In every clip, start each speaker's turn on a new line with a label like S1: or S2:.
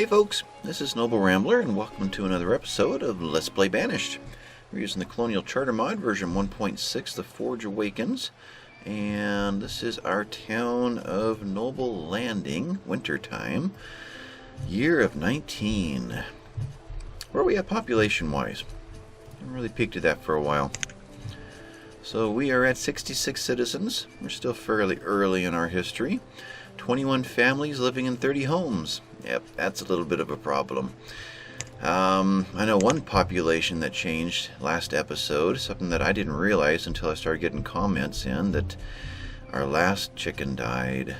S1: Hey folks, this is Noble Rambler and welcome to another episode of Let's Play Banished. We're using the Colonial Charter mod version 1.6, The Forge Awakens, and this is our town of Noble Landing, wintertime, year of 19. Where are we at population-wise? I haven't really peeked at that for a while. So we are at 66 citizens. We're still fairly early in our history. 21 families living in 30 homes. Yep, that's a little bit of a problem. I know one population that changed last episode, something that I didn't realize until I started getting comments in, that our last chicken died.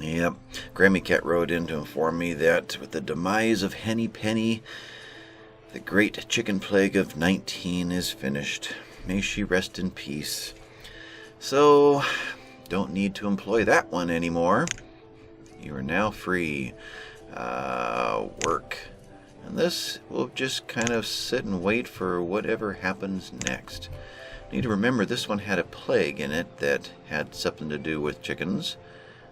S1: Yep, Grammy Cat wrote in to inform me that with the demise of Henny Penny, the great chicken plague of 19 is finished. May she rest in peace. So, don't need to employ that one anymore. You are now free. Work. And this will just kind of sit and wait for whatever happens next. Need to remember this one had a plague in it that had something to do with chickens.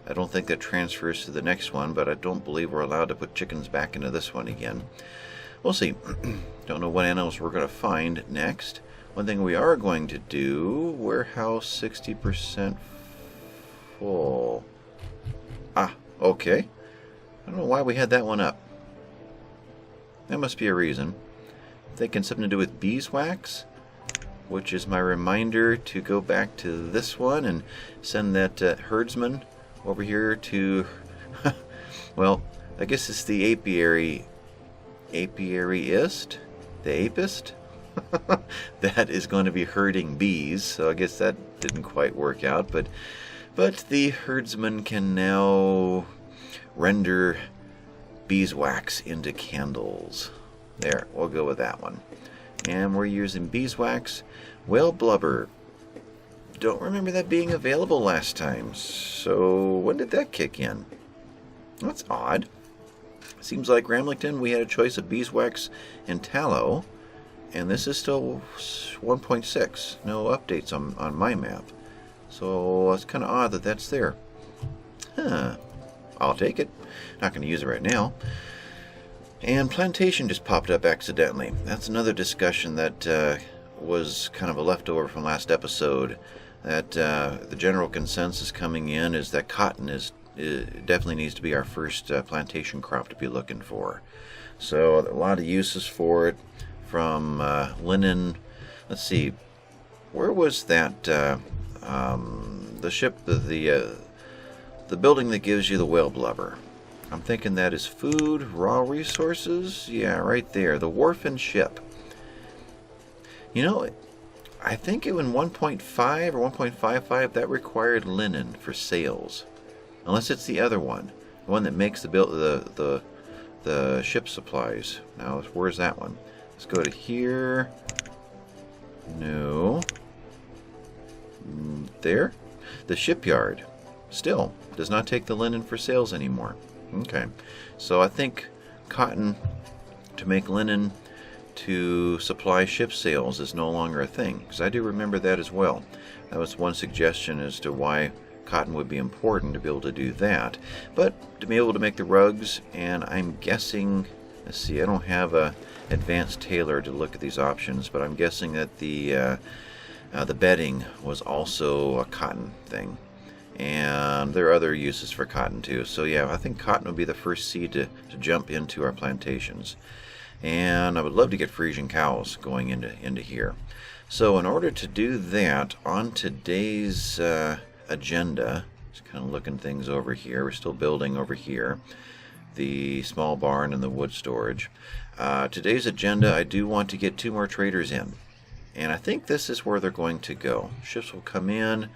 S1: I don't think that transfers to the next one, but I don't believe we're allowed to put chickens back into this one again. We'll see. Don't know what animals we're going to find next. One thing we are going to do, warehouse 60% full. Ah, okay. I don't know why we had that one up. That must be a reason. I'm thinking something to do with beeswax, which is my reminder to go back to this one and send that herdsman over here to, well, I guess it's the apiary, apiaryist? The apist? That is going to be herding bees, so I guess that didn't quite work out, but the herdsman can now render beeswax into candles. There, we'll go with that one. And we're using beeswax, whale blubber. Don't remember that being available last time, so when did that kick in? That's odd. Seems like Ramlington, we had a choice of beeswax and tallow, and this is still 1.6. No updates on my map. So it's kind of odd that that's there. Huh. I'll take it. Not going to use it right now. And plantation just popped up accidentally. That's another discussion that was kind of a leftover from last episode. That the general consensus coming in is that cotton definitely needs to be our first plantation crop to be looking for. So a lot of uses for it, from linen. Let's see, where was that? The ship, the building that gives you the whale blubber. I'm thinking that is food, raw resources. Yeah, right there. The wharf and ship. You know, I think in 1.5 or 1.55 that required linen for sails, unless it's the other one, the one that makes the ship supplies. Now, where's that one? Let's go to here. No. There. The shipyard still does not take the linen for sails anymore. Okay. So I think cotton to make linen to supply ship sails is no longer a thing, because I do remember that as well. That was one suggestion as to why cotton would be important, to be able to do that. But to be able to make the rugs, and I'm guessing, let's see, I don't have a advanced tailor to look at these options, but I'm guessing that the bedding was also a cotton thing. And there are other uses for cotton too. So yeah, I think cotton would be the first seed to jump into our plantations. And I would love to get Frisian cows going into here. So in order to do that, on today's agenda, just kind of looking things over here. We're still building over here, the small barn and the wood storage. Today's agenda, I do want to get 2 more traders in. And I think this is where they're going to go. Ships will come in,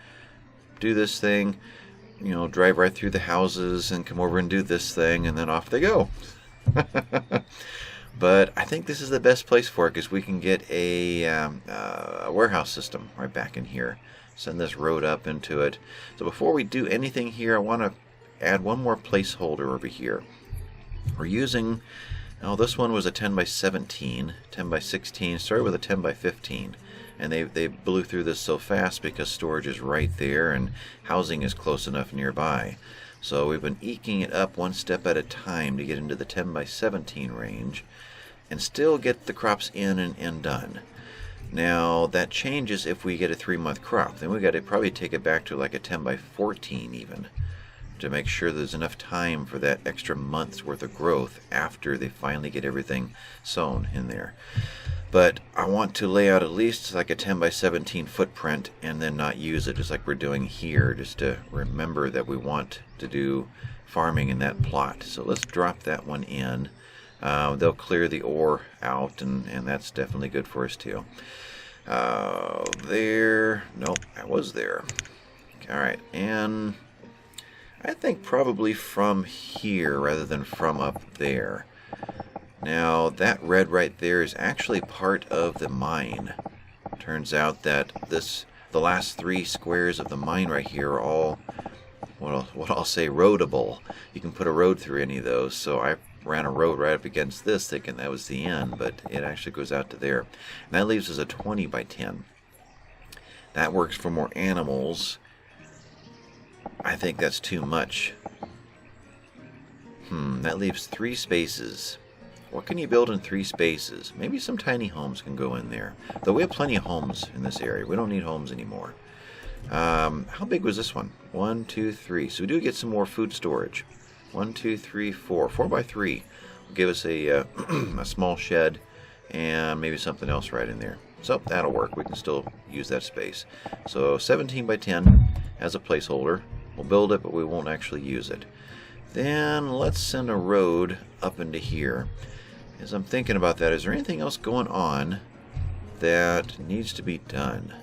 S1: do this thing, you know, drive right through the houses and come over and do this thing, and then off they go. But I think this is the best place for it, because we can get a warehouse system right back in here. Send this road up into it. So before we do anything here, I want to add one more placeholder over here. We're using, now this one was a 10 by 17, 10 by 16, started with a 10 by 15. And they blew through this so fast because storage is right there and housing is close enough nearby. So we've been eking it up one step at a time to get into the 10 by 17 range and still get the crops in and done. Now that changes if we get a 3-month crop. Then we got to probably take it back to like a 10 by 14 even, to make sure there's enough time for that extra month's worth of growth after they finally get everything sown in there. But I want to lay out at least like a 10 by 17 footprint and then not use it, just like we're doing here, just to remember that we want to do farming in that plot. So let's drop that one in. They'll clear the ore out, and that's definitely good for us too. There, nope, I was there. All right, and I think probably from here rather than from up there. Now that red right there is actually part of the mine. Turns out that the last 3 squares of the mine right here are all what I'll say roadable. You can put a road through any of those. So I ran a road right up against this thinking that was the end, but it actually goes out to there. And that leaves us a 20 by 10. That works for more animals. I think that's too much. That leaves 3 spaces. What can you build in 3 spaces? Maybe some tiny homes can go in there. Though we have plenty of homes in this area. We don't need homes anymore. How big was this one? 1, 2, 3. So we do get some more food storage. 1, 2, 3, 4. 4 by 3 will give us a small shed and maybe something else right in there. So that'll work. We can still use that space. So 17 by 10 as a placeholder. We'll build it, but we won't actually use it. Then let's send a road up into here. As I'm thinking about that, is there anything else going on that needs to be done?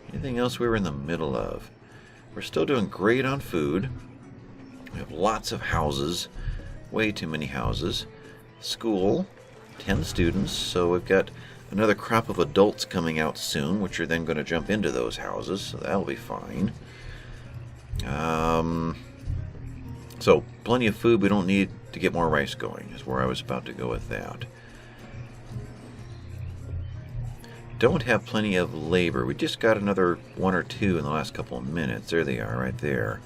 S1: Anything else we were in the middle of? We're still doing great on food. We have lots of houses. Way too many houses. School, 10 students, so we've got another crop of adults coming out soon, which are then going to jump into those houses, so that'll be fine. So plenty of food. We don't need to get more rice going, is where I was about to go with that. Don't have plenty of labor. We just got another 1 or 2 in the last couple of minutes. There they are right there.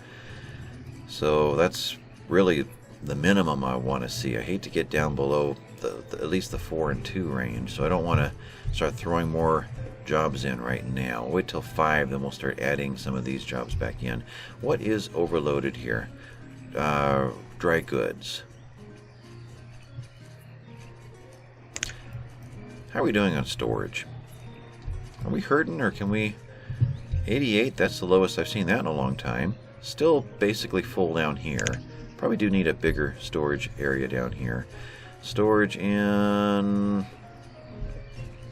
S1: So that's really the minimum I want to see. I hate to get down below at least the 4 and 2 range, so I don't want to start throwing more jobs in right now. Wait till 5, then we'll start adding some of these jobs back in. What is overloaded here? Dry goods. How are we doing on storage? Are we hurting, or can we... 88, that's the lowest I've seen that in a long time. Still basically full down here. Probably do need a bigger storage area down here. Storage in...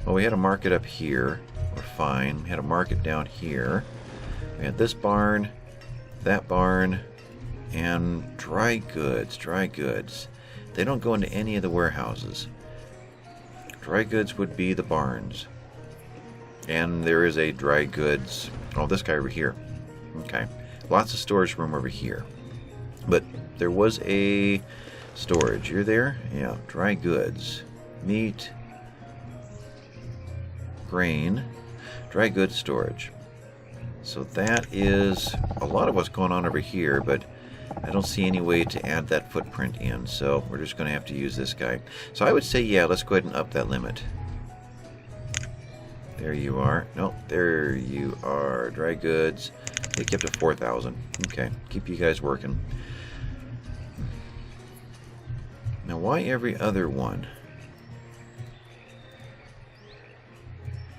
S1: Well, we had a market up here. We're fine. We had a market down here. We had this barn, that barn, and dry goods. Dry goods. They don't go into any of the warehouses. Dry goods would be the barns. And there is a dry goods... Oh, this guy over here. Okay. Lots of storage room over here. But there was a storage. You're there? Yeah. Dry goods. Meat. Grain. Dry goods storage. So that is a lot of what's going on over here, but I don't see any way to add that footprint in, so we're just going to have to use this guy. So I would say, yeah, let's go ahead and up that limit. There you are. Nope, there you are. Dry goods. Take you up to 4,000. Okay, keep you guys working. Now, why every other one?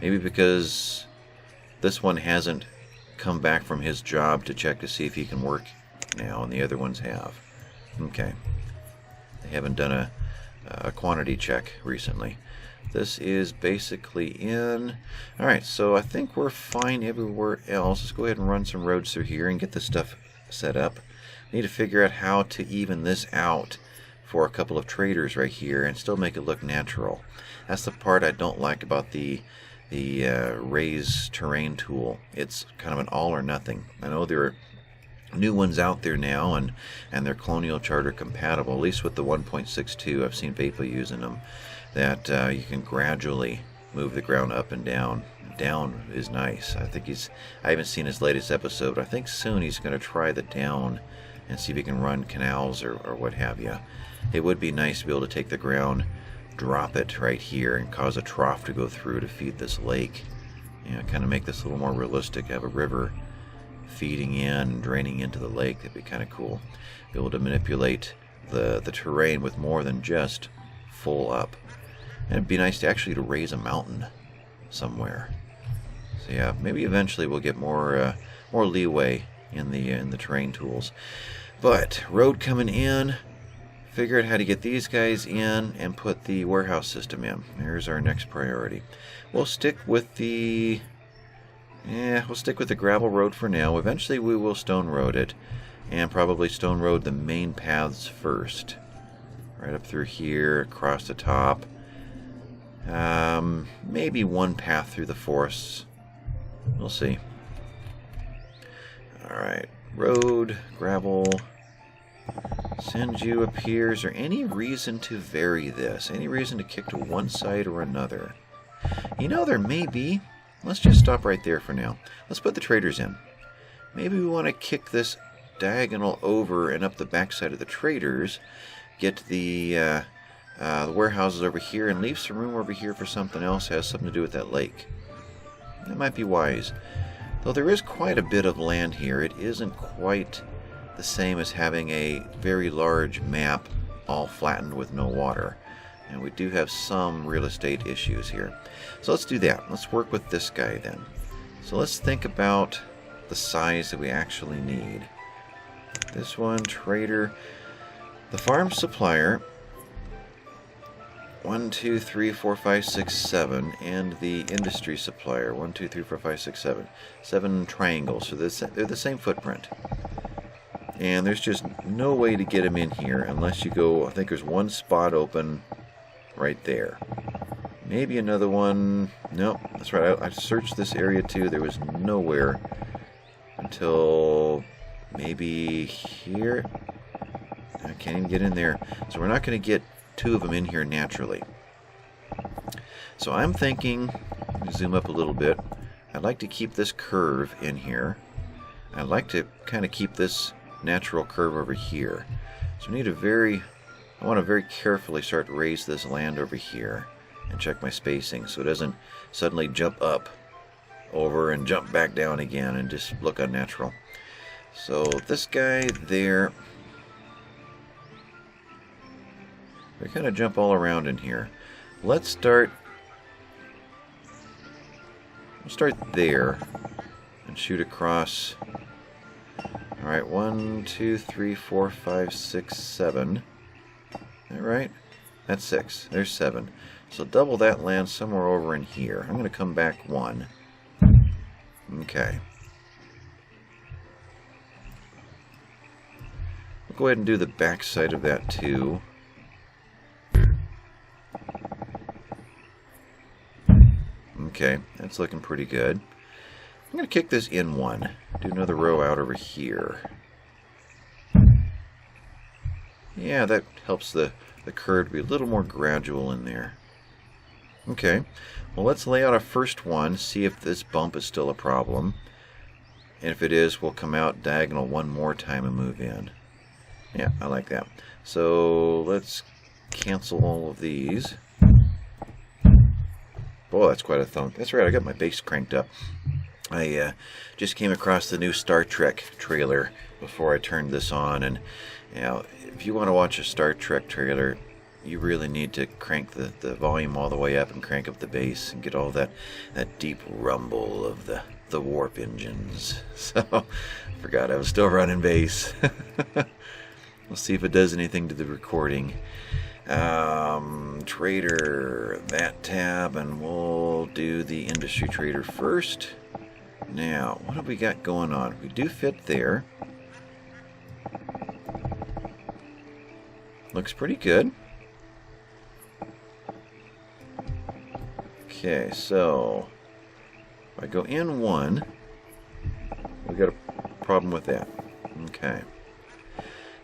S1: Maybe because this one hasn't come back from his job to check to see if he can work now, and the other ones have. Okay. They haven't done a quantity check recently. This is basically in. Alright, so I think we're fine everywhere else. Let's go ahead and run some roads through here and get this stuff set up. Need to figure out how to even this out for a couple of traders right here and still make it look natural. That's the part I don't like about the raise terrain tool. It's kind of an all or nothing. I know there are new ones out there now, and they're Colonial Charter compatible, at least with the 1.62. I've seen people using them, that you can gradually move the ground up and down. Down is nice. I haven't seen his latest episode, but I think soon he's going to try the down and see if he can run canals or what have you. It would be nice to be able to take the ground, drop it right here, and cause a trough to go through to feed this lake. Kind of make this a little more realistic. Have a river feeding in and draining into the lake. That'd be kind of cool. Be able to manipulate the terrain with more than just full up. And it'd be nice to actually raise a mountain somewhere. So yeah, maybe eventually we'll get more leeway in the terrain tools. But road coming in. Figure out how to get these guys in and put the warehouse system in. Here's our next priority. We'll stick with the gravel road for now. Eventually we will stone road it, and probably stone road the main paths first. Right up through here, across the top. Maybe one path through the forests. We'll see. Alright, road, gravel. Send you up here. Is there any reason to vary this? Any reason to kick to one side or another? There may be. Let's just stop right there for now. Let's put the traders in. Maybe we want to kick this diagonal over and up the backside of the traders. Get the warehouses over here and leave some room over here for something else that has something to do with that lake. That might be wise. Though there is quite a bit of land here, it isn't quite the same as having a very large map all flattened with no water. And we do have some real estate issues here. So let's do that. Let's work with this guy then. So let's think about the size that we actually need. This one, trader. The farm supplier. 1, 2, 3, 4, 5, 6, 7. And the industry supplier. 1, 2, 3, 4, 5, 6, 7. 7 triangles. So they're the same footprint. And there's just no way to get them in here unless you go, I think there's one spot open right there. Maybe another one. Nope, that's right. I searched this area too. There was nowhere until maybe here. I can't even get in there. So we're not going to get 2 of them in here naturally. So I'm thinking, let me zoom up a little bit. I'd like to keep this curve in here. I'd like to kind of keep this natural curve over here. So I want to very carefully start to raise this land over here and check my spacing so it doesn't suddenly jump up over and jump back down again and just look unnatural. So this guy there, they kind of jump all around in here. We'll start there and shoot across. Alright, 1, 2, 3, 4, 5, 6, 7. Alright, that's 6. There's 7. So double that land somewhere over in here. I'm going to come back 1. Okay. We'll go ahead and do the back side of that too. Okay, that's looking pretty good. I'm going to kick this in 1. Do another row out over here. Yeah, that helps the curve to be a little more gradual in there. Okay, well let's lay out our first one, see if this bump is still a problem. And if it is, we'll come out diagonal one more time and move in. Yeah, I like that. So let's cancel all of these. Boy, that's quite a thump. That's right, I got my bass cranked up. I just came across the new Star Trek trailer before I turned this on, and if you want to watch a Star Trek trailer, you really need to crank the volume all the way up and crank up the bass and get all that deep rumble of the warp engines. So, I forgot I was still running bass. We'll see if it does anything to the recording. Trader, that tab, and we'll do the industry trader first. Now, what have we got going on? We do fit there. Looks pretty good. Okay, so if I go in 1, we got a problem with that. Okay.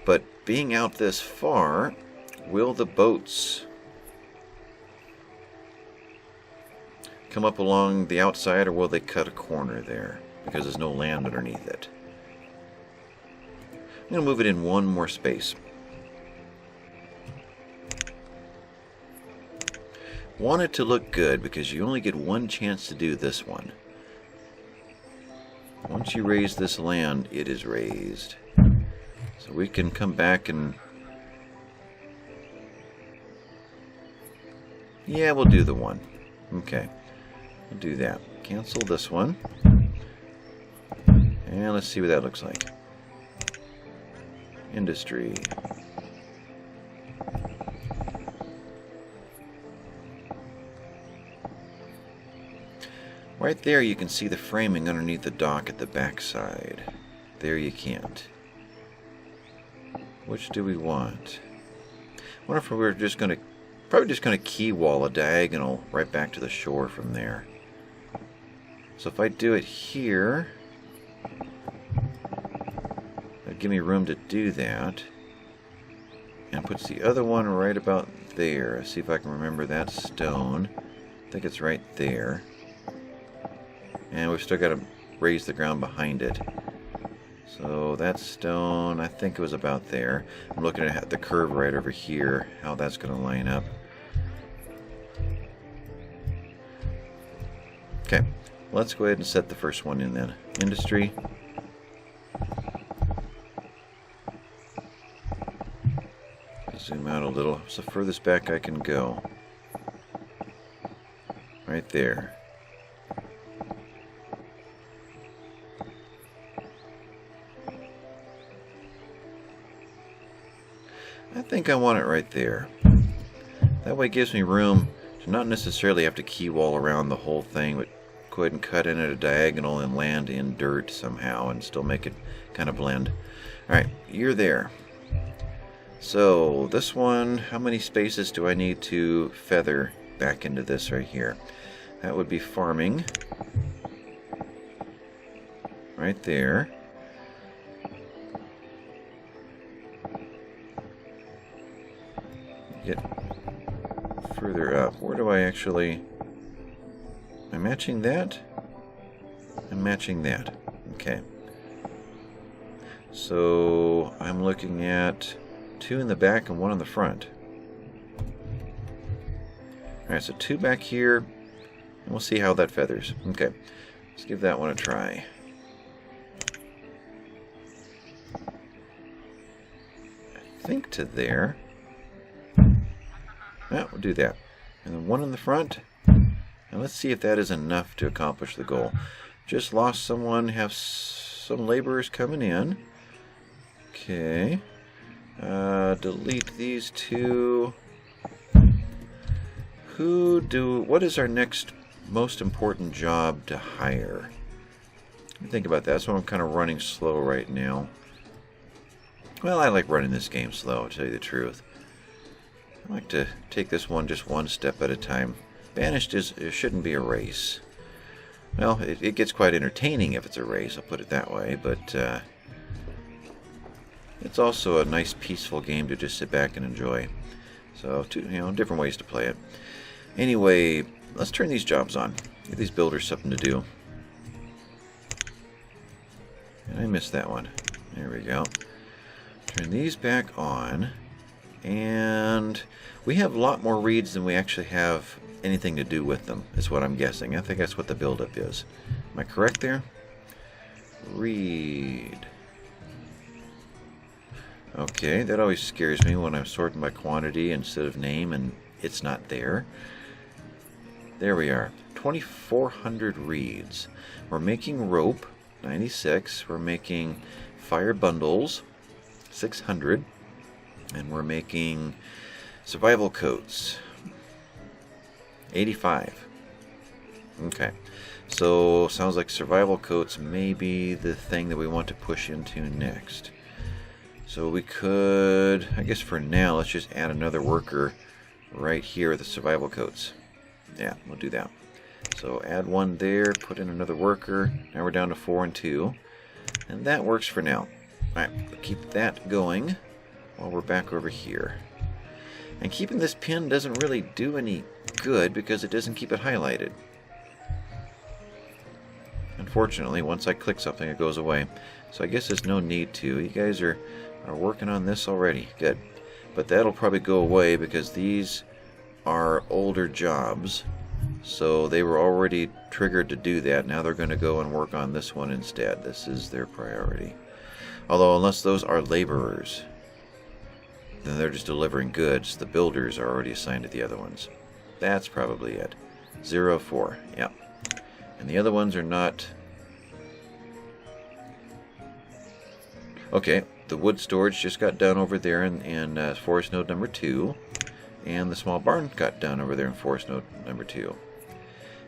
S1: But being out this far, will the boats come up along the outside, or will they cut a corner there? Because there's no land underneath it. I'm going to move it in one more space. Want it to look good because you only get one chance to do this one. Once you raise this land, it is raised. So we can come back and... yeah, we'll do the one. Okay. We'll do that. Cancel this one. And let's see what that looks like. Industry. Right there you can see the framing underneath the dock at the back side. There you can't. Which do we want? I wonder if we're just going to... probably just going to key wall a diagonal right back to the shore from there. So if I do it here... that'll give me room to do that. And puts the other one right about there. See if I can remember that stone. I think it's right there. And we've still got to raise the ground behind it. So that stone, I think it was about there. I'm looking at the curve right over here, how that's going to line up. Okay, let's go ahead and set the first one in then. Industry. Zoom out a little. It's the furthest back I can go. Right there. I think I want it right there. That way it gives me room to not necessarily have to key wall around the whole thing, but go ahead and cut in at a diagonal and land in dirt somehow and still make it kind of blend. Alright, you're there. So this one, how many spaces do I need to feather back into this right here? That would be farming. Right there. Get further up. Where do I actually... am I matching that? I'm matching that. Okay. So I'm looking at 2 in the back and 1 in the front. Alright, so 2 back here, and we'll see how that feathers. Okay, let's give that one a try. I think to there. Yeah, we'll do that. And then 1 in the front. And let's see if that is enough to accomplish the goal. Just lost someone, have some laborers coming in. Okay. Delete these 2. What is our next most important job to hire? Let me think about that. So I'm kind of running slow right now. Well, I like running this game slow, to tell you the truth. I like to take this one just one step at a time. Banished it shouldn't be a race. Well, it gets quite entertaining if it's a race, I'll put it that way, but it's also a nice peaceful game to just sit back and enjoy. So, different ways to play it. Anyway, let's turn these jobs on. Give these builders something to do. And I missed that one. There we go. Turn these back on. And we have a lot more reeds than we actually have anything to do with them, is what I'm guessing. I think that's what the buildup is. Am I correct there? Reed. Okay, that always scares me when I'm sorting by quantity instead of name and it's not there. There we are. 2,400 reeds. We're making rope, 96. We're making fire bundles, 600. And we're making survival coats, 85. Okay, so sounds like survival coats may be the thing that we want to push into next. So we could, I guess for now, let's just add another worker right here with the survival coats. Yeah, we'll do that. So add 1 there, put in another worker. Now we're down to 4 and 2. And that works for now. Alright, we'll keep that going while we're back over here. And keeping this pin doesn't really do any good because it doesn't keep it highlighted. unfortunately, once I click something, it goes away. So I guess there's no need to. You guys are working on this already. Good. But that'll probably go away because these are older jobs. So they were already triggered to do that. Now they're going to go and work on this one instead. This is their priority. Although, unless those are laborers, then they're just delivering goods. The builders are already assigned to the other ones. That's probably it. 04. Yeah. And the other ones are not... Okay, the wood storage just got done over there in forest node number 2. And the small barn got done over there in forest node number 2.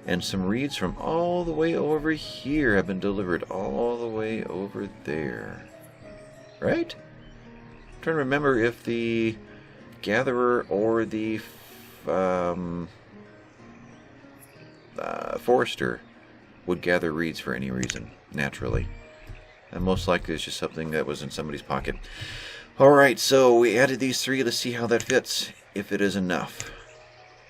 S1: And some reeds from all the way over here have been delivered all the way over there. Right? I'm trying to remember if the gatherer or the forester would gather reeds for any reason, naturally. And most likely it's just something that was in somebody's pocket. Alright, so we added these 3. Let's see how that fits, if it is enough.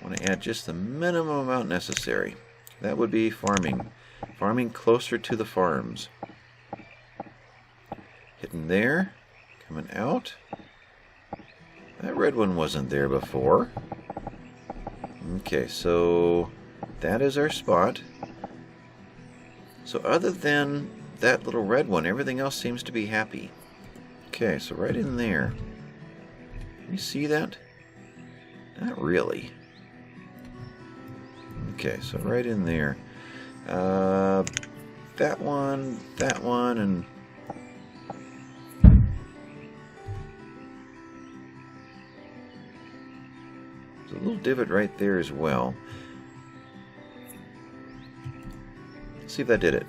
S1: I want to add just the minimum amount necessary. That would be farming. Farming closer to the farms. Hitting there. Coming out. That red one wasn't there before. Okay, so that is our spot. So other than that little red one, everything else seems to be happy. Okay, so right in there. Can you see that? Not really. Okay, so right in there. That one, and... there's a little divot right there as well. Let's see if that did it.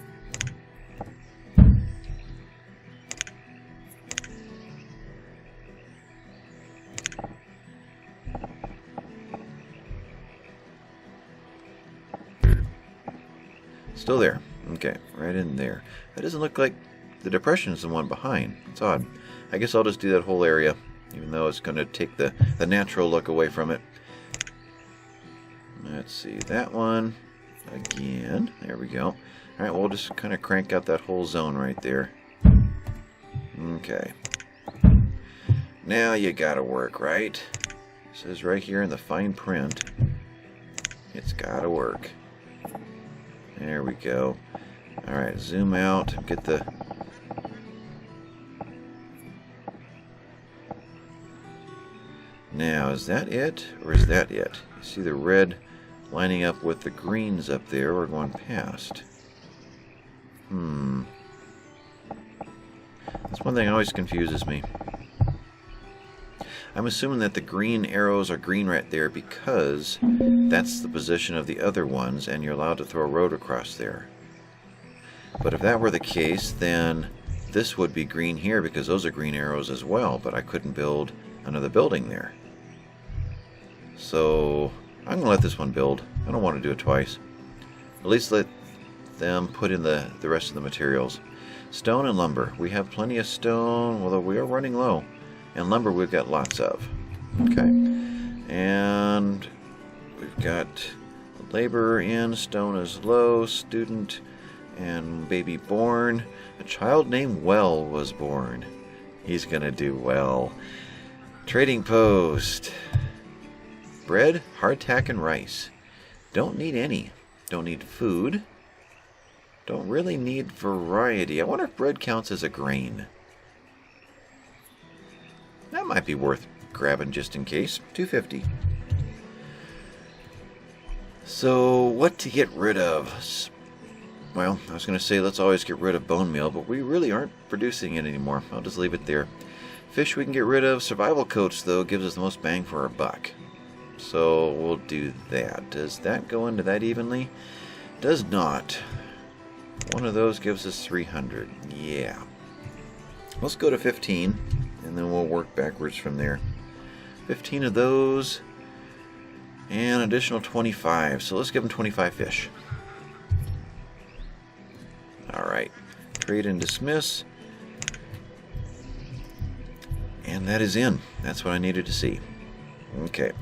S1: Still there. Okay, right in there. That doesn't look like the depression is the one behind. It's odd. I guess I'll just do that whole area, even though it's going to take the natural look away from it. Let's see, that one again. There we go. Alright, we'll just kind of crank out that whole zone right there. Okay. Now you gotta work, right? It says right here in the fine print, it's gotta work. There we go. Alright, zoom out, get the... Now, is that it, or is that it? You see the red lining up with the greens up there we're going past. That's one thing that always confuses me. I'm assuming that the green arrows are green right there because that's the position of the other ones and you're allowed to throw a road across there. But if that were the case, then this would be green here because those are green arrows as well, but I couldn't build another building there. So I'm going to let this one build. I don't want to do it twice. At least let them put in the rest of the materials. Stone and lumber. We have plenty of stone, although we are running low. And lumber we've got lots of. Okay. And we've got labor in, stone is low, student and baby born. A child named Well was born. He's going to do well. Trading post. Bread, hardtack, and rice. Don't need any. Don't need food. Don't really need variety. I wonder if bread counts as a grain. That might be worth grabbing just in case. $2.50. So, what to get rid of? Well, I was going to say let's always get rid of bone meal, but we really aren't producing it anymore. I'll just leave it there. Fish we can get rid of. Survival coats, though, gives us the most bang for our buck. So, we'll do that. Does that go into that evenly? Does not. One of those gives us 300. Yeah. Let's go to 15. And then we'll work backwards from there. 15 of those. And additional 25. So let's give them 25 fish. Alright. Trade and dismiss. And that is in. That's what I needed to see. Okay.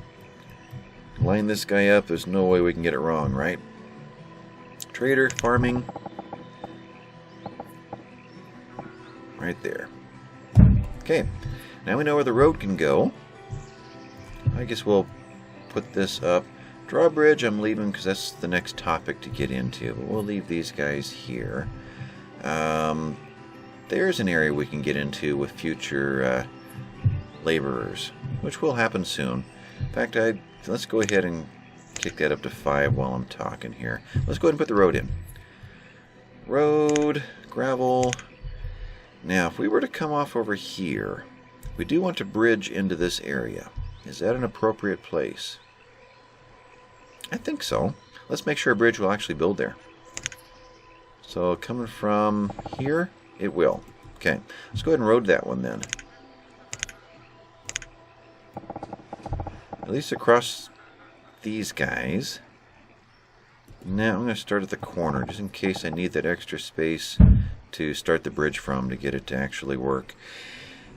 S1: Line this guy up. There's no way we can get it wrong, right? Trader, farming. Right there. Okay, now we know where the road can go. I guess we'll put this up. Drawbridge I'm leaving because that's the next topic to get into. But we'll leave these guys here. There's an area we can get into with future laborers, which will happen soon. In fact, let's go ahead and kick that up to 5 while I'm talking here. Let's go ahead and put the road in. Road, gravel. Now, if we were to come off over here, we do want to bridge into this area. Is that an appropriate place? I think so. Let's make sure a bridge will actually build there. So coming from here, it will. Okay, let's go ahead and road that one then. At least across these guys. Now I'm going to start at the corner just in case I need that extra space to start the bridge from to get it to actually work.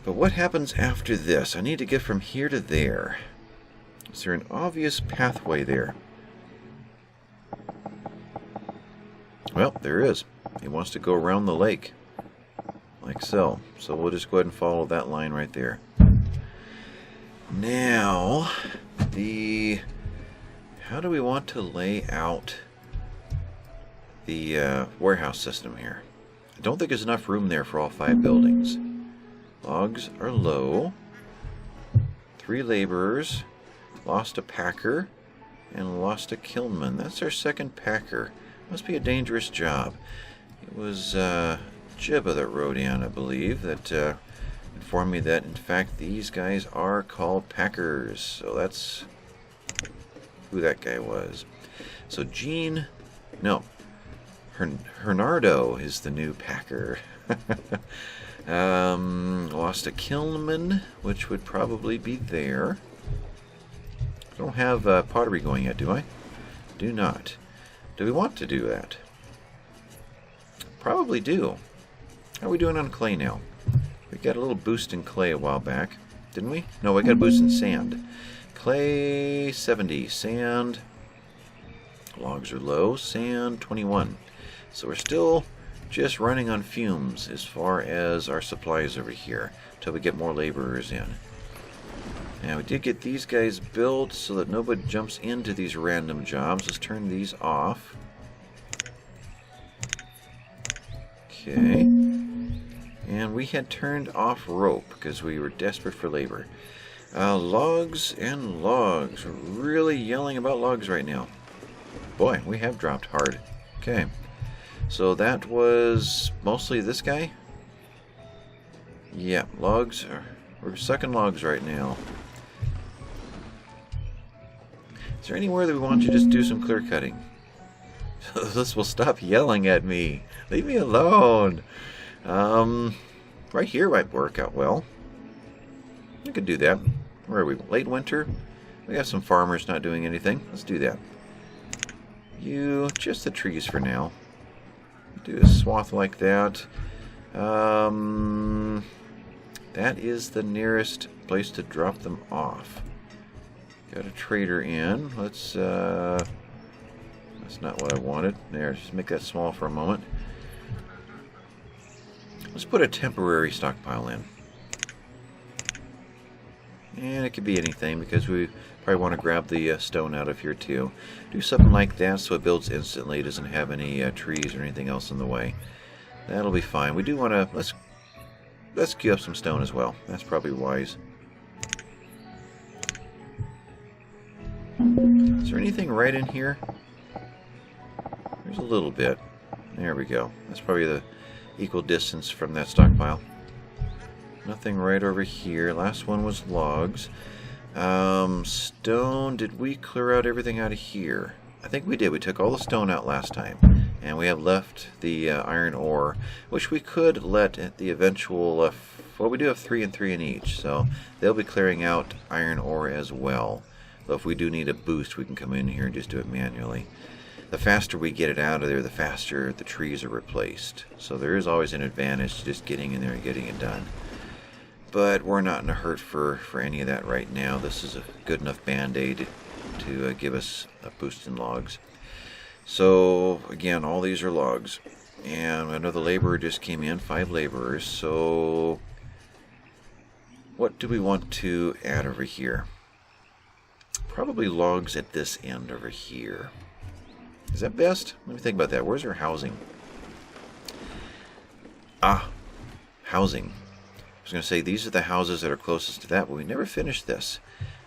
S1: But what happens after this? I need to get from here to there. Is there an obvious pathway there? Well, there is. He wants to go around the lake. Like so. So we'll just go ahead and follow that line right there. Now, how do we want to lay out the warehouse system here? I don't think there's enough room there for all 5 buildings. Logs are low. 3 laborers. Lost a packer. And lost a kilnman. That's our second packer. Must be a dangerous job. It was Jibba that rode in, I believe, that informed me that, in fact, these guys are called packers. So that's who that guy was. So Hernardo is the new packer. Lost a kilnman, which would probably be there. I don't have pottery going yet, do I? Do not. Do we want to do that? Probably do. How are we doing on clay now? We got a little boost in clay a while back, didn't we? No, we got a boost in sand. Clay 70, sand, logs are low, sand 21. So we're still just running on fumes as far as our supplies over here until we get more laborers in. Now we did get these guys built so that nobody jumps into these random jobs. Let's turn these off. Okay. And we had turned off rope because we were desperate for labor. Logs and logs. We're really yelling about logs right now. Boy, we have dropped hard. Okay. So that was mostly this guy? Yeah, logs. We're sucking logs right now. Is there anywhere that we want to just do some clear cutting? This will stop yelling at me. Leave me alone. Right here might work out well. You could do that. Where are we? Late winter? We got some farmers not doing anything. Let's do that. Just the trees for now. Do a swath like that. That is the nearest place to drop them off. Got a trader in. That's not what I wanted. There, just make that small for a moment. Let's put a temporary stockpile in. And it could be anything because we probably want to grab the stone out of here too. Do something like that so it builds instantly. It doesn't have any trees or anything else in the way. That'll be fine. We do want to... Let's queue up some stone as well. That's probably wise. Is there anything right in here? There's a little bit. There we go. That's probably the equal distance from that stockpile. Nothing right over here. Last one was logs. Stone. Did we clear out everything out of here? I think we did. We took all the stone out last time. And we have left the iron ore, which we could let at the eventual... well, we do have 3 and 3 in each, so they'll be clearing out iron ore as well. So if we do need a boost, we can come in here and just do it manually. The faster we get it out of there, the faster the trees are replaced. So there is always an advantage to just getting in there and getting it done. But we're not in a hurt for any of that right now. This is a good enough band-aid to give us a boost in logs. So, again, all these are logs. And another laborer just came in, 5 laborers. So what do we want to add over here? Probably logs at this end over here. Is that best? Let me think about that. Where's our housing? Ah, housing. I was going to say these are the houses that are closest to that, but we never finished this.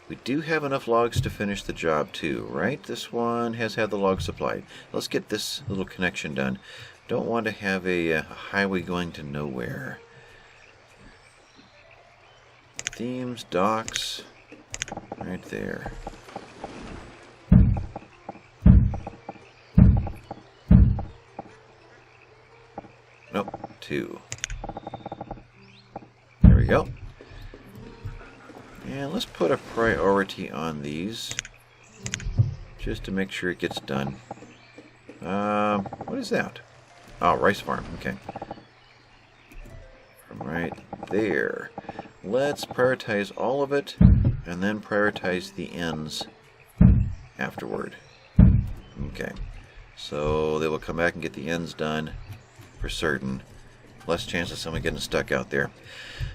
S1: We do have enough logs to finish the job too, right? This one has had the logs supplied. Let's get this little connection done. Don't want to have a highway going to nowhere. Themes, docks, right there. Nope, 2. There we go. And let's put a priority on these, just to make sure it gets done. What is that? Oh, rice farm, okay. From right there. Let's prioritize all of it, and then prioritize the ends afterward. Okay, so they will come back and get the ends done for certain. Less chance of someone getting stuck out there.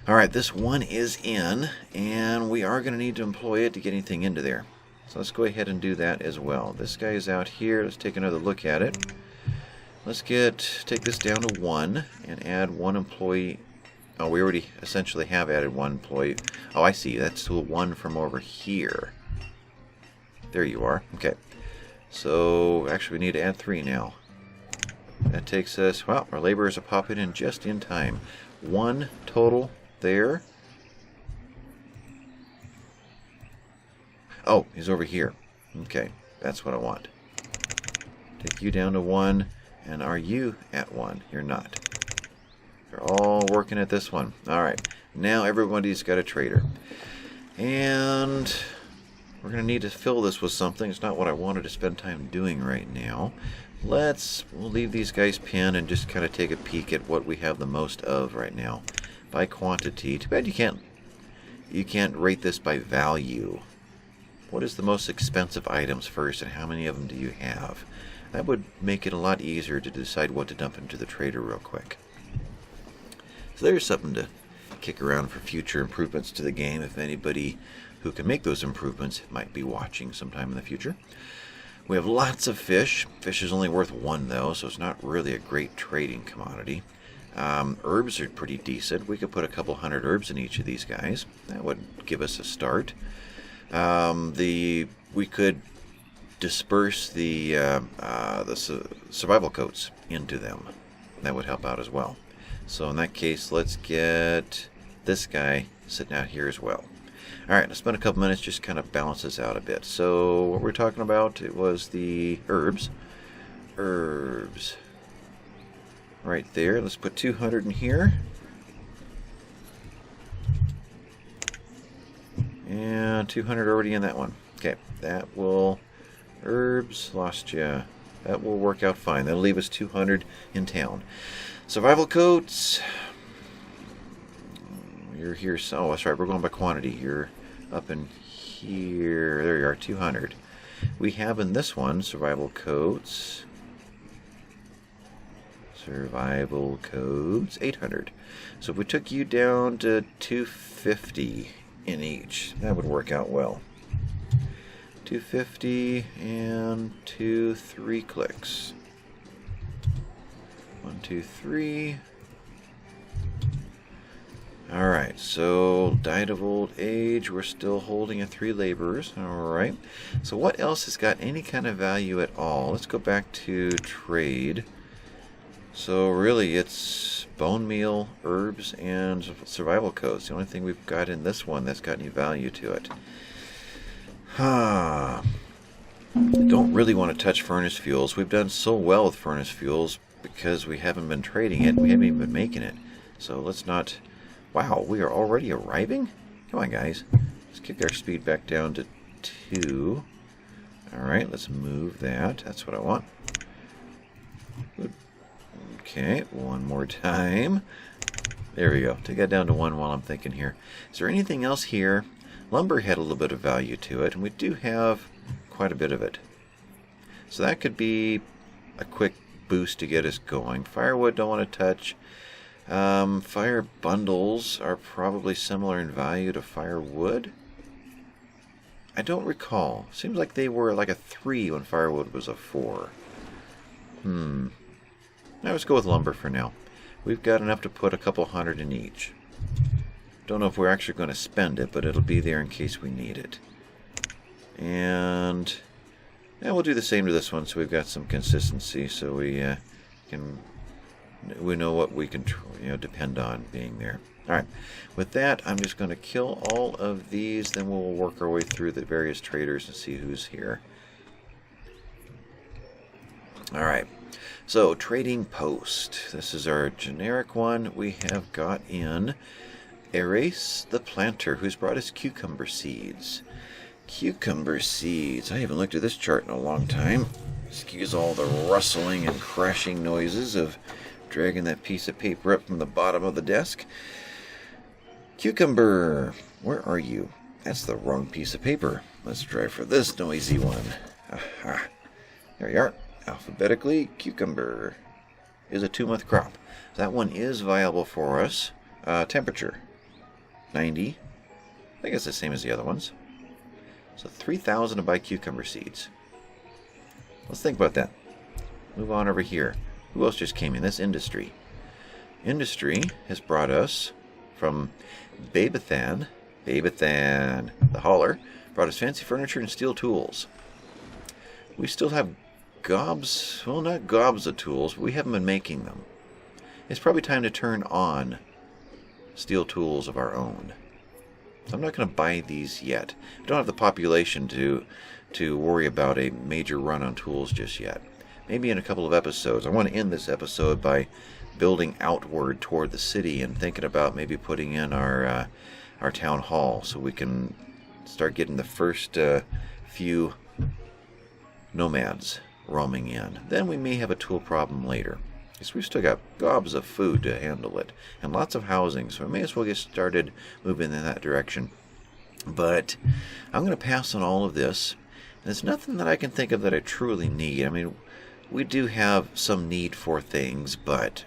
S1: Alright, this one is in, and we are going to need to employ it to get anything into there. So let's go ahead and do that as well. This guy is out here. Let's take another look at it. Let's take this down to 1 and add 1 employee. Oh, we already essentially have added 1 employee. Oh, I see. That's to 1 from over here. There you are. Okay. So, actually, we need to add 3 now. That takes us, well, our laborers are popping in just in time. 1 total there. Oh, he's over here. Okay, that's what I want. Take you down to 1, and are you at 1? You're not. They're all working at this one. Alright, now everybody's got a trader. And we're going to need to fill this with something. It's not what I wanted to spend time doing right now. We'll leave these guys pinned and just kind of take a peek at what we have the most of right now. By quantity. Too bad you can't rate this by value. What is the most expensive items first, and how many of them do you have? That would make it a lot easier to decide what to dump into the trader real quick. So there's something to kick around for future improvements to the game if anybody who can make those improvements might be watching sometime in the future. We have lots of fish. Fish is only worth 1 though, so it's not really a great trading commodity. Herbs are pretty decent. We could put a couple 100 herbs in each of these guys. That would give us a start. We could disperse the survival coats into them. That would help out as well. So in that case, let's get this guy sitting out here as well. Alright, let's spend a couple minutes just kind of balance this out a bit. So what we're talking about, it was the herbs. Herbs. Right there. Let's put 200 in here. And 200 already in that one. Okay, that will... Herbs, lost ya. That will work out fine. That'll leave us 200 in town. Survival coats. You're here. Oh, that's right. We're going by quantity. You're up in here. There you are, 200. We have in this one survival coats. Survival coats, 800. So if we took you down to 250 in each, that would work out well. 250 and 3 clicks. 1, 2, 3. Alright, so died of old age. We're still holding at 3 laborers. Alright, so what else has got any kind of value at all? Let's go back to trade. So really it's bone meal, herbs, and survival coats. The only thing we've got in this one that's got any value to it. Don't really want to touch furnace fuels. We've done so well with furnace fuels because we haven't been trading it. We haven't even been making it. So let's not... Wow, we are already arriving? Come on, guys. Let's kick our speed back down to 2. Alright, let's move that. That's what I want. Okay, one more time. There we go. Take that down to 1 while I'm thinking here. Is there anything else here? Lumber had a little bit of value to it, and we do have quite a bit of it. So that could be a quick boost to get us going. Firewood, don't want to touch. Fire bundles are probably similar in value to firewood. I don't recall. Seems like they were like a 3 when firewood was a 4. Now let's go with lumber for now. We've got enough to put a couple hundred in each. Don't know if we're actually going to spend it, but it'll be there in case we need it. And yeah, we'll do the same to this one, so we've got some consistency, so we know what we can depend on being there. All right, with that, I'm just going to kill all of these, then we'll work our way through the various traders and see who's here. All right, so trading post. This is our generic one. We have got in Erase the Planter, who's brought us cucumber seeds. Cucumber seeds. I haven't looked at this chart in a long time. Excuse all the rustling and crashing noises of dragging that piece of paper up from the bottom of the desk. Cucumber, where are you? That's the wrong piece of paper. Let's try for this noisy one. Aha. There you are. Alphabetically, cucumber is a 2-month crop. That one is viable for us. Temperature, 90. I think it's the same as the other ones. So 3,000 to buy cucumber seeds. Let's think about that. Move on over here. Who else just came in? That's industry. Industry has brought us from Babathan, the hauler, brought us fancy furniture and steel tools. We still have gobs, well, not gobs of tools, but we haven't been making them. It's probably time to turn on steel tools of our own. So I'm not going to buy these yet. I don't have the population to worry about a major run on tools just yet. Maybe in a couple of episodes. I want to end this episode by building outward toward the city and thinking about maybe putting in our town hall so we can start getting the first few nomads roaming in. Then we may have a tool problem later, because we've still got gobs of food to handle it and lots of housing, so we may as well get started moving in that direction. But I'm going to pass on all of this. There's nothing that I can think of that I truly need. I mean, we do have some need for things, but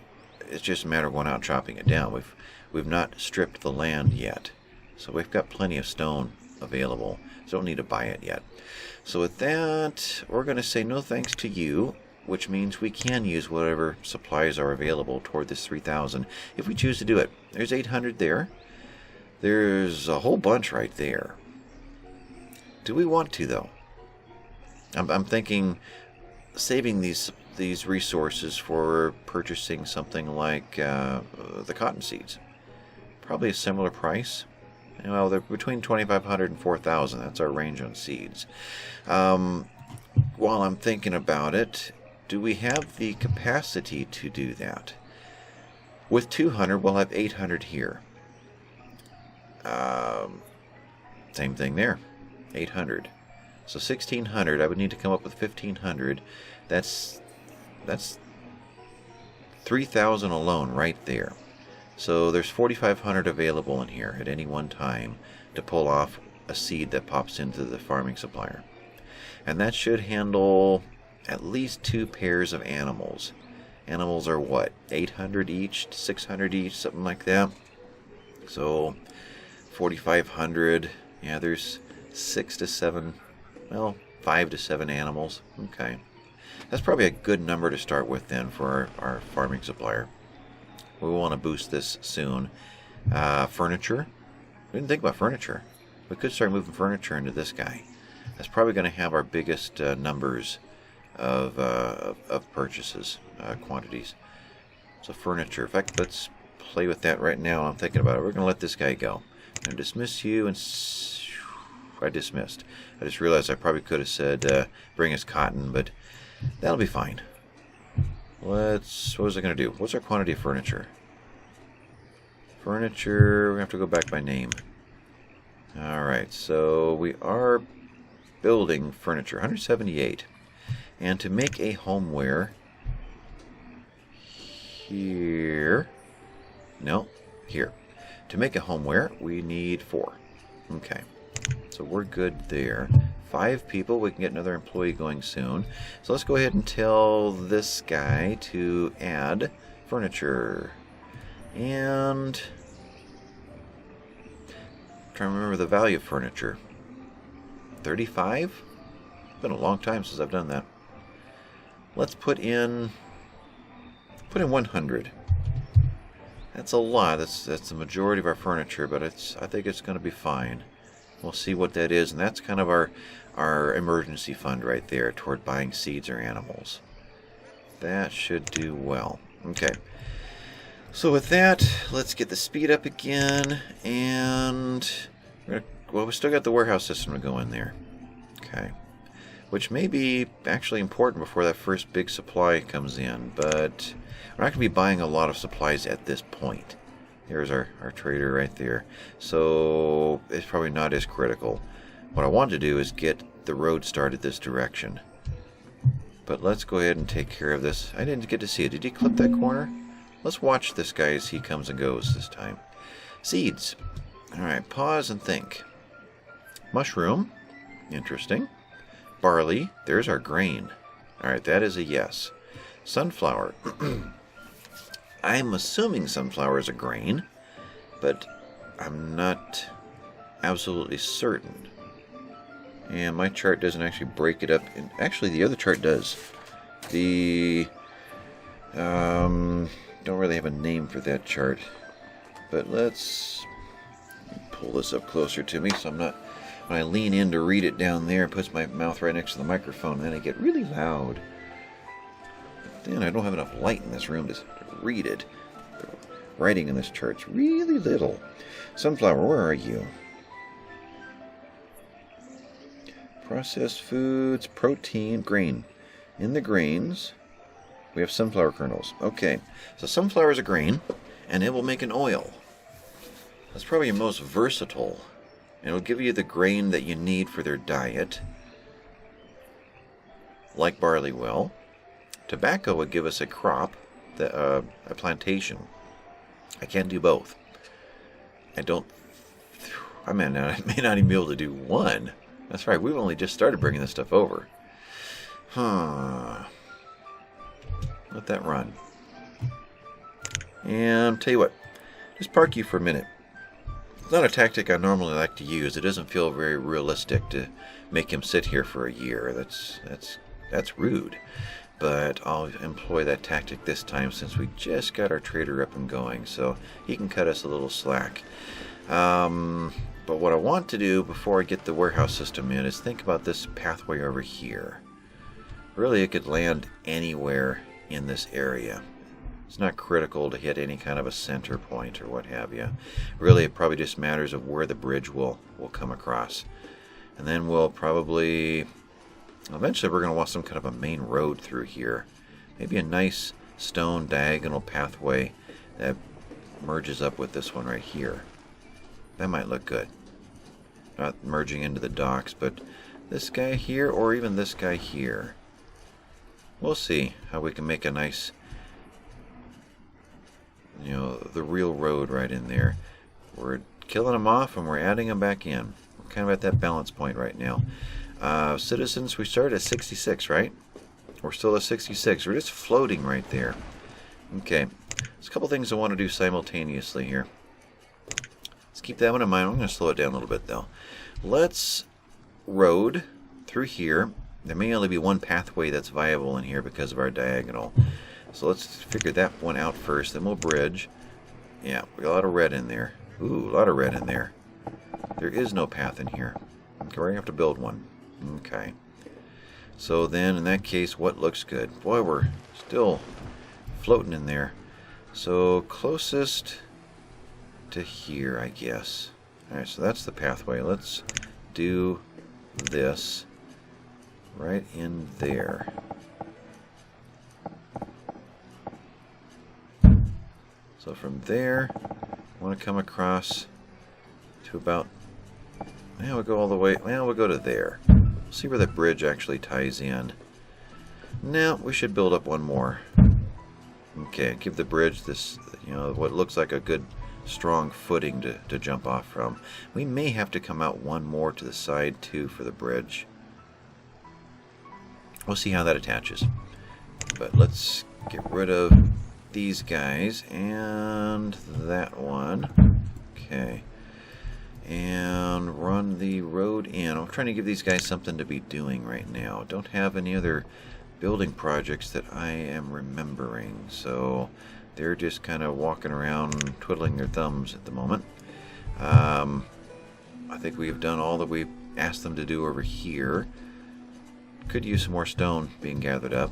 S1: it's just a matter of going out and chopping it down. We've not stripped the land yet, so we've got plenty of stone available, so don't need to buy it yet. So with that, we're going to say no thanks to you, which means we can use whatever supplies are available toward this 3,000 if we choose to do it. There's 800 there. There's a whole bunch right there. Do we want to, though? I'm thinking saving these resources for purchasing something like the cotton seeds. Probably a similar price. Well, they're between 2,500 and 4,000. That's our range on seeds. While I'm thinking about it, do we have the capacity to do that? With 200, we'll have 800 here. Same thing there. 800. So 1,600. I would need to come up with 1,500. That's 3,000 alone right there. So there's 4,500 available in here at any one time to pull off a seed that pops into the farming supplier. And that should handle at least 2 pairs of animals. Animals are what? 800 each, 600 each, something like that. So 4,500. Yeah, there's 6 to 7, well, 5 to 7 animals. Okay. That's probably a good number to start with then for our farming supplier. We want to boost this soon. Furniture. We didn't think about furniture. We could start moving furniture into this guy. That's probably going to have our biggest numbers of purchases, quantities. So furniture. In fact, let's play with that right now. I'm thinking about it. We're going to let this guy go. I'm going to dismiss you, and I dismissed. I just realized I probably could have said bring us cotton, but that'll be fine. What was I going to do? What's our quantity of furniture? Furniture, we have to go back by name. Alright, so we are building furniture, 178. And to make a homeware, here, no, here. To make a homeware, we need 4. Okay, so we're good there. 5 people. We can get another employee going soon. So let's go ahead and tell this guy to add furniture. And I'm trying to remember the value of furniture. 35? It's been a long time since I've done that. Let's put in 100. That's a lot. That's the majority of our furniture, but I think it's going to be fine. We'll see what that is, and that's kind of our emergency fund right there toward buying seeds or animals. That should do well. Okay. So with that, let's get the speed up again, and we still got the warehouse system to go in there. Okay. Which may be actually important before that first big supply comes in, but we're not going to be buying a lot of supplies at this point. There's our trader right there. So it's probably not as critical. What I want to do is get the road started this direction. But let's go ahead and take care of this. I didn't get to see it. Did he clip that corner? Let's watch this guy as he comes and goes this time. Seeds. Alright, pause and think. Mushroom. Interesting. Barley. There's our grain. Alright, that is a yes. Sunflower. I'm assuming sunflower is a grain, but I'm not absolutely certain. And my chart doesn't actually break it up. Actually, the other chart does. The don't really have a name for that chart, but let's pull this up closer to me so I'm not. When I lean in to read it down there, it puts my mouth right next to the microphone, and then I get really loud. Then I don't have enough light in this room to read it. The writing in this chart's really little. Sunflower, where are you? Processed foods, protein, grain. In the grains, we have sunflower kernels. Okay, so sunflower is a grain, and it will make an oil. That's probably your most versatile. And it will give you the grain that you need for their diet, like barley will. Tobacco would give us a crop, a plantation. I can't do both. I may not even be able to do one. That's right, we've only just started bringing this stuff over. Let that run. And tell you what, just park you for a minute. It's not a tactic I normally like to use. It doesn't feel very realistic to make him sit here for a year. That's rude. But I'll employ that tactic this time since we just got our trader up and going, so he can cut us a little slack. But what I want to do before I get the warehouse system in is think about this pathway over here. Really, it could land anywhere in this area. It's not critical to hit any kind of a center point or what have you. Really, it probably just matters of where the bridge will come across. And then we'll probably... Eventually, we're going to want some kind of a main road through here. Maybe a nice stone diagonal pathway that merges up with this one right here. That might look good. Not merging into the docks, but this guy here or even this guy here. We'll see how we can make a nice, the real road right in there. We're killing them off and we're adding them back in. We're kind of at that balance point right now. Citizens, we started at 66, right? We're still at 66. We're just floating right there. Okay. There's a couple things I want to do simultaneously here. Let's keep that one in mind. I'm going to slow it down a little bit, though. Let's road through here. There may only be one pathway that's viable in here because of our diagonal. So let's figure that one out first. Then we'll bridge. Yeah, we got a lot of red in there. Ooh, a lot of red in there. There is no path in here. Okay, we're going to have to build one. Okay. So then, in that case, what looks good? Boy, we're still floating in there. So, closest to here, I guess. Alright, so that's the pathway. Let's do this right in there. So from there, I want to come across to about... Now we'll go all the way... Well, we'll go to there. See where the bridge actually ties in. Now, we should build up one more. Okay, give the bridge this, what looks like a good, strong footing to jump off from. We may have to come out one more to the side, too, for the bridge. We'll see how that attaches. But let's get rid of these guys and that one. Okay. And run the road in. I'm trying to give these guys something to be doing right now. Don't have any other building projects that I am remembering. So they're just kind of walking around twiddling their thumbs at the moment. I think we've done all that we've asked them to do over here. Could use some more stone being gathered up.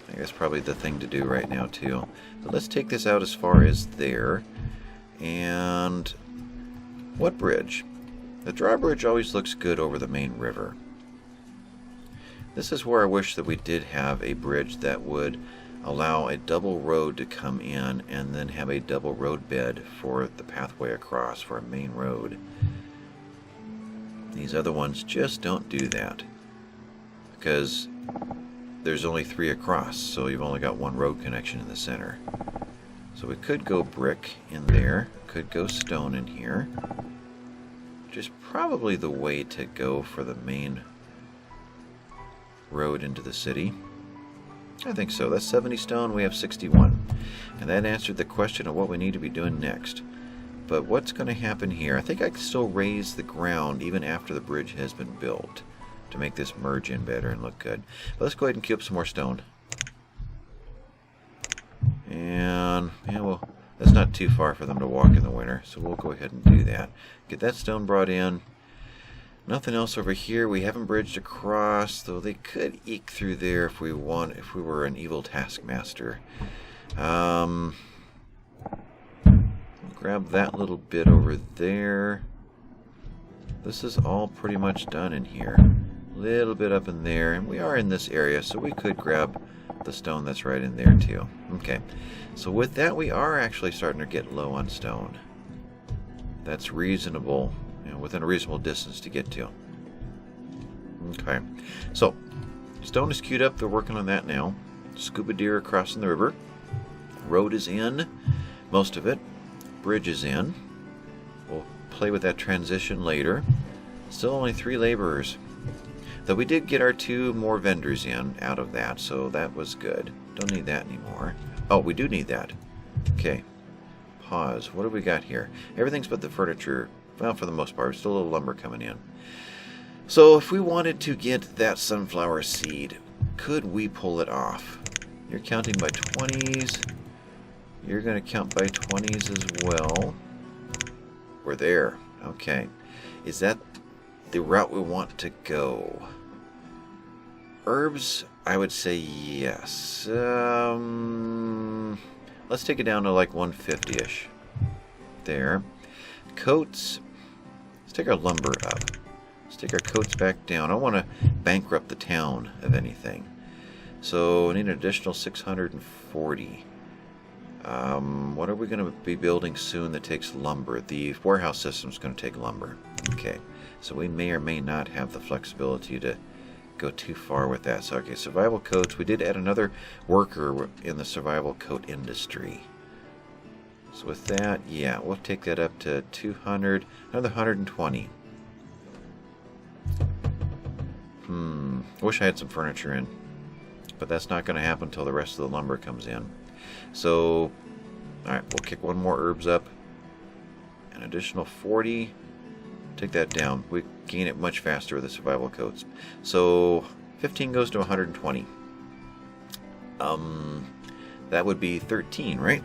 S1: I guess probably the thing to do right now too. But let's take this out as far as there. And what bridge? The drawbridge always looks good over the main river. This is where I wish that we did have a bridge that would allow a double road to come in and then have a double road bed for the pathway across for a main road. These other ones just don't do that because there's only 3 across, so you've only got one road connection in the center. So we could go brick in there, could go stone in here, which is probably the way to go for the main road into the city. I think so. That's 70 stone, we have 61. And that answered the question of what we need to be doing next. But what's going to happen here? I think I can still raise the ground even after the bridge has been built to make this merge in better and look good. But let's go ahead and keep some more stone. And, yeah, well, that's not too far for them to walk in the winter, so we'll go ahead and do that. Get that stone brought in. Nothing else over here. We haven't bridged across, though they could eke through there if we were an evil taskmaster. Grab that little bit over there. This is all pretty much done in here. A little bit up in there, and we are in this area, so we could grab the stone that's right in there too. Okay, so with that we are actually starting to get low on stone. That's reasonable, you know, within a reasonable distance to get to. Okay, so stone is queued up. They're working on that now. Scuba deer crossing the river. Road is in, most of it. Bridge is in. We'll play with that transition later. Still only 3 laborers. Though we did get our 2 more vendors in out of that, so that was good. Don't need that anymore. Oh, we do need that. Okay. Pause. What do we got here? Everything's but the furniture. Well, for the most part. Still a little lumber coming in. So if we wanted to get that sunflower seed, could we pull it off? You're counting by 20s. You're going to count by 20s as well. We're there. Okay. Is that the route we want to go? Herbs, I would say yes. Let's take it down to like 150-ish. There. Coats. Let's take our lumber up. Let's take our coats back down. I want to bankrupt the town of anything. So I need an additional 640. What are we going to be building soon that takes lumber? The warehouse system is going to take lumber. Okay, so we may or may not have the flexibility to go too far with that. So, okay, survival coats. We did add another worker in the survival coat industry. So with that, yeah, we'll take that up to 200, another 120. I wish I had some furniture in, but that's not going to happen until the rest of the lumber comes in. So, alright, we'll kick 1 more herbs up. An additional 40. Take that down. We gain it much faster with the survival coats. So, 15 goes to 120. That would be 13, right?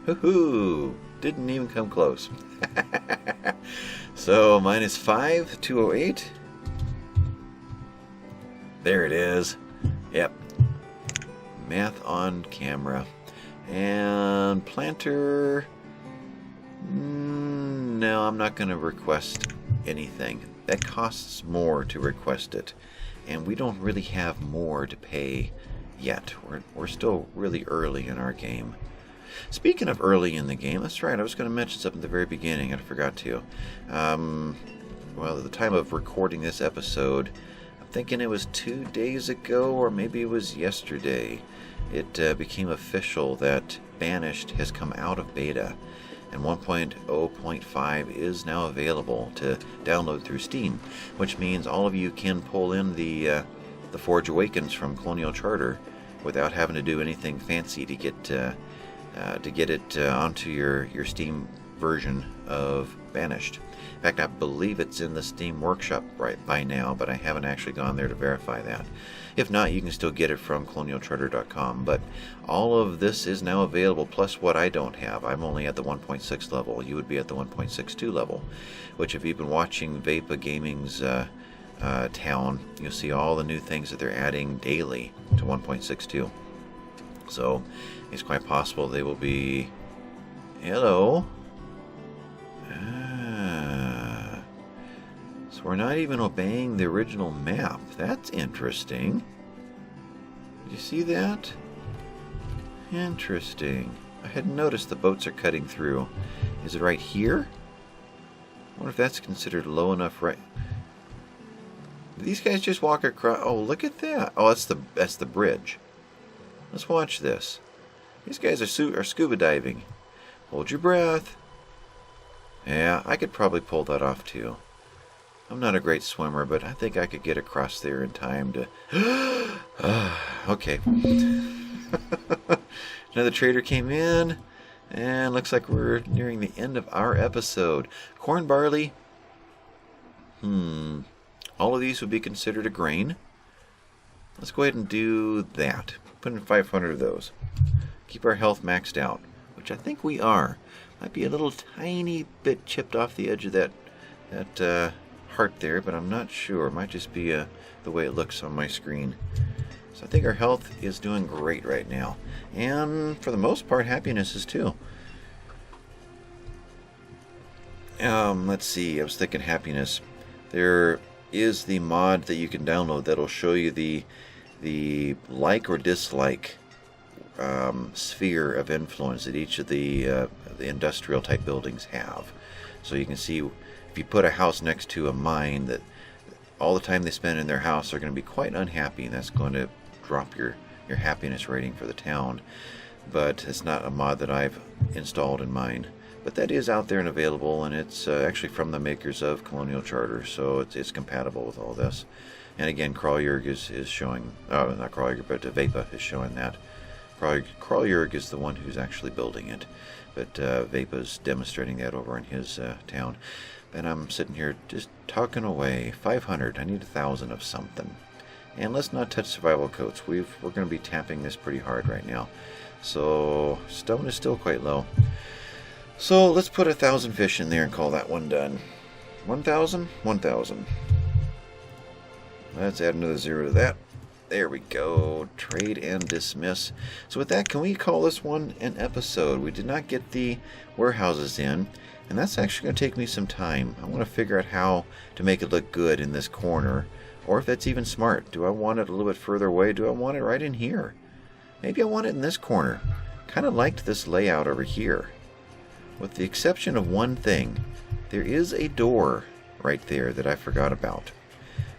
S1: Hoo-hoo! Didn't even come close. So, minus 5, 208. There it is. Yep. Math on camera. And planter. No, I'm not going to request anything. That costs more to request it. And we don't really have more to pay yet. We're still really early in our game. Speaking of early in the game, that's right, I was going to mention something at the very beginning, and I forgot to. Well, at the time of recording this episode, I'm thinking it was 2 days ago, or maybe it was yesterday, it became official that Banished has come out of beta. and 1.0.5 is now available to download through Steam, which means all of you can pull in the Forge Awakens from Colonial Charter without having to do anything fancy to get it onto your Steam version of Banished. In fact, I believe it's in the Steam Workshop right by now, but I haven't actually gone there to verify that. If not, you can still get it from colonialcharter.com. But all of this is now available, plus what I don't have. I'm only at the 1.6 level. You would be at the 1.62 level, which if you've been watching Vapa Gaming's town, you'll see all the new things that they're adding daily to 1.62. So it's quite possible they will be... Hello. So we're not even obeying the original map. That's interesting. Did you see that? Interesting. I hadn't noticed the boats are cutting through. Is it right here? I wonder if that's considered low enough, right? Do these guys just walk across? Oh, look at that. Oh, that's the bridge. Let's watch this. These guys are scuba diving. Hold your breath. Yeah, I could probably pull that off too. I'm not a great swimmer, but I think I could get across there in time to... Okay. Another trader came in, and looks like we're nearing the end of our episode. Corn, barley. All of these would be considered a grain. Let's go ahead and do that. Put in 500 of those. Keep our health maxed out, which I think we are. Might be a little tiny bit chipped off the edge of that heart there, but I'm not sure. It might just be the way it looks on my screen. So I think our health is doing great right now, and for the most part happiness is too. Let's see, I was thinking happiness. There is the mod that you can download that'll show you the like or dislike sphere of influence that each of the industrial type buildings have. So you can see if you put a house next to a mine, that all the time they spend in their house, they're going to be quite unhappy, and that's going to drop your happiness rating for the town. But it's not a mod that I've installed in mine. But that is out there and available, and it's actually from the makers of Colonial Charter, so it's compatible with all this. And again, Kraljurg is showing, oh, not Kraljurg, but Vapa is showing that. Kraljurg is the one who's actually building it, but Vapa's demonstrating that over in his town. And I'm sitting here just talking away. 500. I need 1,000 of something. And let's not touch survival coats. We're going to be tapping this pretty hard right now. So stone is still quite low. So let's put 1,000 fish in there and call that one done. 1,000? 1,000. Let's add another 0 to that. There we go. Trade and dismiss. So with that, can we call this one an episode? We did not get the warehouses in, and that's actually going to take me some time. I want to figure out how to make it look good in this corner, or if that's even smart. Do I want it a little bit further away? Do I want it right in here? Maybe I want it in this corner. Kind of liked this layout over here. With the exception of one thing, there is a door right there that I forgot about.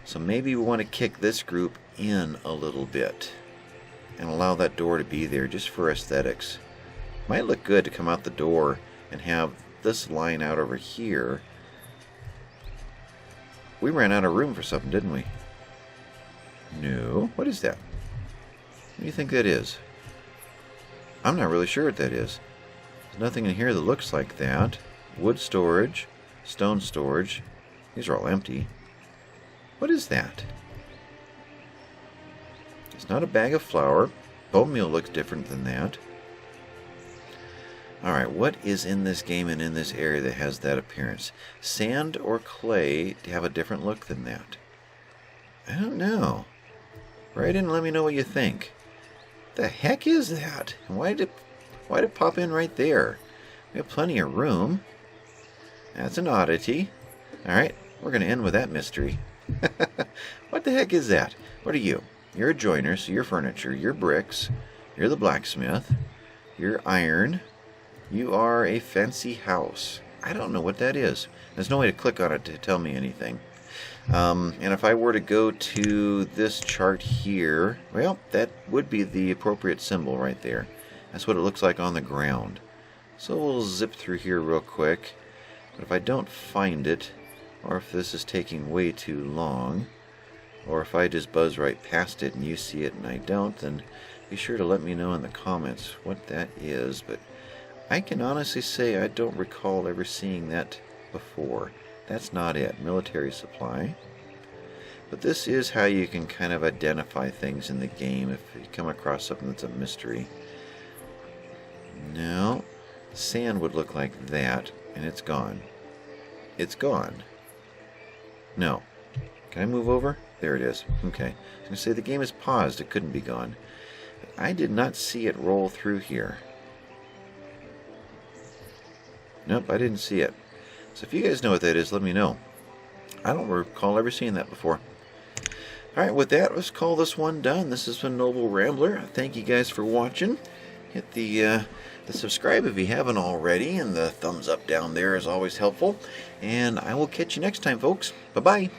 S1: So maybe we want to kick this group in a little bit and allow that door to be there just for aesthetics. Might look good to come out the door and have this line out over here. We ran out of room for something, didn't we? No. What is that? What do you think that is? I'm not really sure what that is. There's nothing in here that looks like that. Wood storage, stone storage. These are all empty. What is that? It's not a bag of flour. Bone meal looks different than that. Alright, what is in this game and in this area that has that appearance? Sand or clay to have a different look than that? I don't know. Write in and let me know what you think. The heck is that? Why did it pop in right there? We have plenty of room. That's an oddity. Alright, we're going to end with that mystery. What the heck is that? What are you? You're a joiner, so you're furniture. You're bricks. You're the blacksmith. You're iron. You are a fancy house. I don't know what that is. There's no way to click on it to tell me anything. And if I were to go to this chart here, well, that would be the appropriate symbol right there. That's what it looks like on the ground. So we'll zip through here real quick. But if I don't find it, or if this is taking way too long, or if I just buzz right past it and you see it and I don't, then be sure to let me know in the comments what that is. But I can honestly say I don't recall ever seeing that before. That's not it. Military supply. But this is how you can kind of identify things in the game if you come across something that's a mystery. No, sand would look like that, and it's gone. It's gone. No. Can I move over? There it is. Okay. I was going to say the game is paused. It couldn't be gone. But I did not see it roll through here. Nope, I didn't see it. So if you guys know what that is, let me know. I don't recall ever seeing that before. Alright, with that, let's call this one done. This has been Noble Rambler. Thank you guys for watching. Hit the subscribe if you haven't already, and the thumbs up down there is always helpful. And I will catch you next time, folks. Bye-bye.